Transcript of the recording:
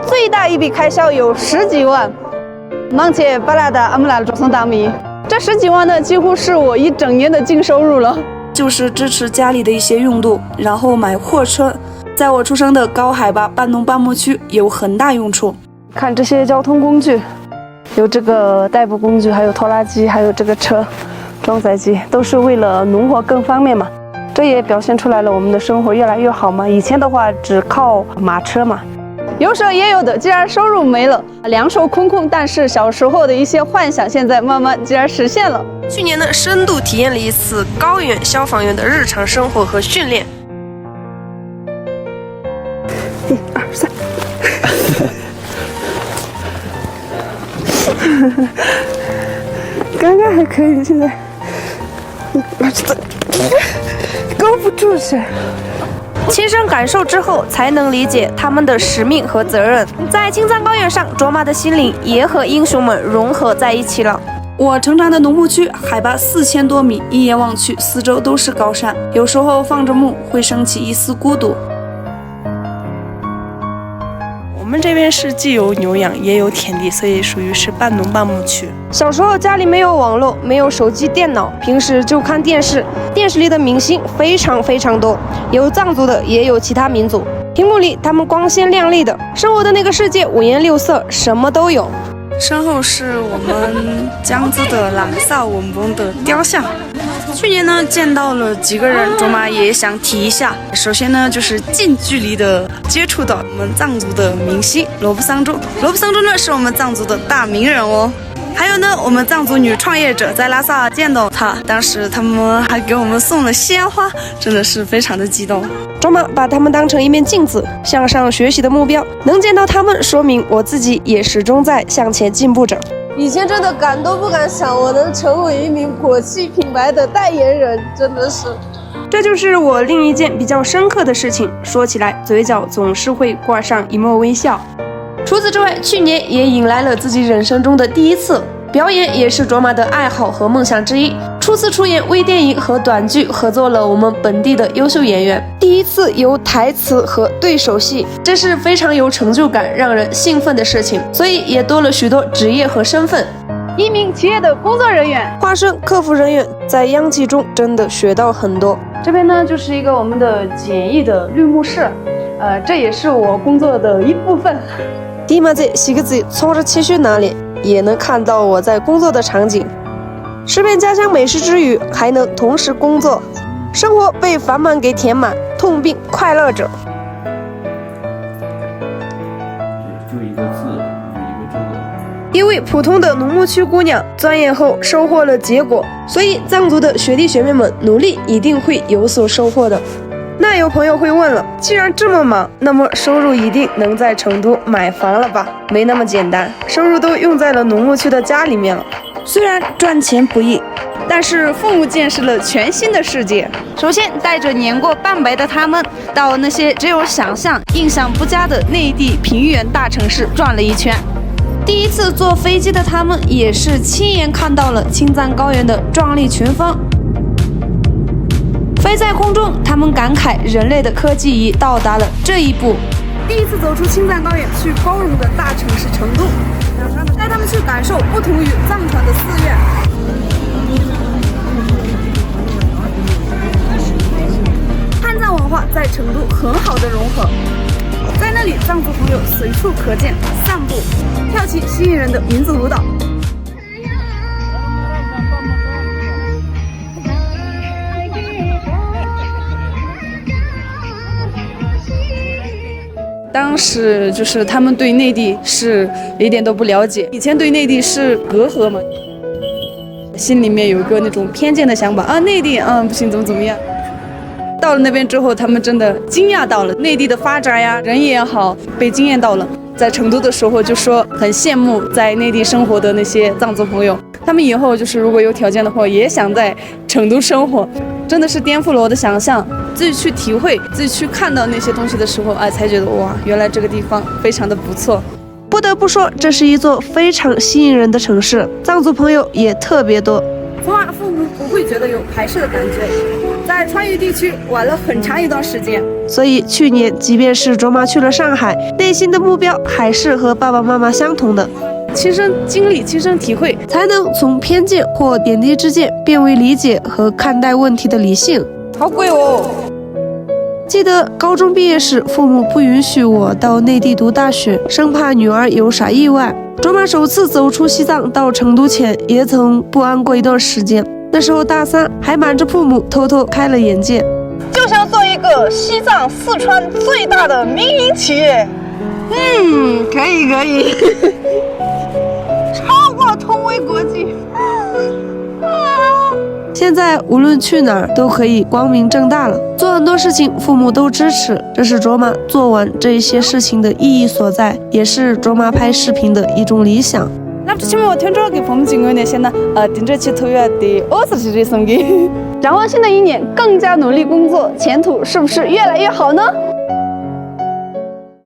最大一笔开销有10几万。忙起巴拉的阿姆拉的送大米，这10几万呢，几乎是我一整年的净收入了。就是支持家里的一些用度，然后买货车，在我出生的高海拔半农半牧区有很大用处。看这些交通工具，有这个代步工具，还有拖拉机，还有这个车，装载机，都是为了农活更方便嘛。这也表现出来了我们的生活越来越好嘛。以前的话只靠马车嘛。有舍也有得，既然收入没了，两手空空，但是小时候的一些幻想，现在慢慢竟然实现了。去年呢，深度体验了一次高原消防员的日常生活和训练。1、2、3，刚刚还可以，现在勾不住是。亲身感受之后，才能理解他们的使命和责任。在青藏高原上，卓玛的心灵也和英雄们融合在一起了。我成长的农牧区海拔4000多米，一眼望去，四周都是高山，有时候放着牧会升起一丝孤独。我们这边是既有牛羊也有田地，所以属于是半农半牧区。小时候家里没有网络，没有手机电脑，平时就看电视，电视里的明星非常多，有藏族的也有其他民族，屏幕里他们光鲜亮丽的生活的那个世界五颜六色，什么都有。身后是我们江孜的拉萨文翁的雕像。去年呢见到了几个人，卓玛也想提一下。首先呢就是近距离的接触到我们藏族的明星罗布桑珠。罗布桑珠呢是我们藏族的大名人哦。还有呢，我们藏族女创业者在拉萨见到她，当时他们还给我们送了鲜花，真的是非常的激动。卓玛把他们当成一面镜子，向上学习的目标，能见到他们，说明我自己也始终在向前进步着。以前真的敢都不敢想我能成为一名国际品牌的代言人，真的是。这就是我另一件比较深刻的事情，说起来嘴角总是会挂上一抹微笑。除此之外，去年也迎来了自己人生中的第一次表演，也是卓玛的爱好和梦想之一。初次出演微电影和短剧，合作了我们本地的优秀演员，第一次有台词和对手戏，这是非常有成就感、让人兴奋的事情，所以也多了许多职业和身份。一名企业的工作人员，化身客服人员，在央企中真的学到很多。这边呢就是一个我们的简易的绿幕室，这也是我工作的一部分。迪玛在洗个嘴，冲着汽水那里也能看到我在工作的场景，吃遍家乡美食之余，还能同时工作，生活被繁忙给填满，痛并快乐着。就一个字，一个这个。一位普通的农牧区姑娘，钻研后收获了结果，所以藏族的学弟学妹们努力一定会有所收获的。那有朋友会问了，既然这么忙，那么收入一定能在成都买房了吧？没那么简单，收入都用在了农牧区的家里面了。虽然赚钱不易，但是父母见识了全新的世界。首先带着年过半百的他们，到那些只有想象印象不佳的内地平原大城市转了一圈。第一次坐飞机的他们，也是亲眼看到了青藏高原的壮丽群峰。飞在空中，他们感慨人类的科技已到达了这一步。第一次走出青藏高原，去包容的大城市成都，带他们去感受不同于藏传的寺院。汉藏文化在成都很好的融合，在那里藏族朋友随处可见，散步、跳起吸引人的民族舞蹈。当时就是他们对内地是一点都不了解，以前对内地是隔阂嘛，心里面有一个那种偏见的想法啊，内地不行怎么样。到了那边之后，他们真的惊讶到了内地的发展呀，人也好，被惊艳到了。在成都的时候就说很羡慕在内地生活的那些藏族朋友，他们以后就是如果有条件的话，也想在成都生活。真的是颠覆了我的想象，自己去体会，自己去看到那些东西的时候，才觉得哇，原来这个地方非常的不错。不得不说，这是一座非常吸引人的城市，藏族朋友也特别多。从而父母不会觉得有排斥的感觉。在川渝地区玩了很长一段时间。所以去年即便是卓玛去了上海，内心的目标还是和爸爸妈妈相同的，亲身经历、亲身体会，才能从偏见或点滴之间变为理解和看待问题的理性。好贵哦！记得高中毕业时，父母不允许我到内地读大学，生怕女儿有啥意外。卓玛首次走出西藏到成都前，也曾不安过一段时间。那时候大3，还瞒着父母偷偷开了眼界，就想做一个西藏、四川最大的民营企业。可以，超过通威国际。现在无论去哪儿都可以光明正大了，做很多事情父母都支持，这是卓玛做完这些事情的意义所在，也是卓玛拍视频的一种理想。那最起码我听着给父母经过那些呢，盯着去投远的20几岁送给。展望新的一年，更加努力工作，前途是不是越来越好呢？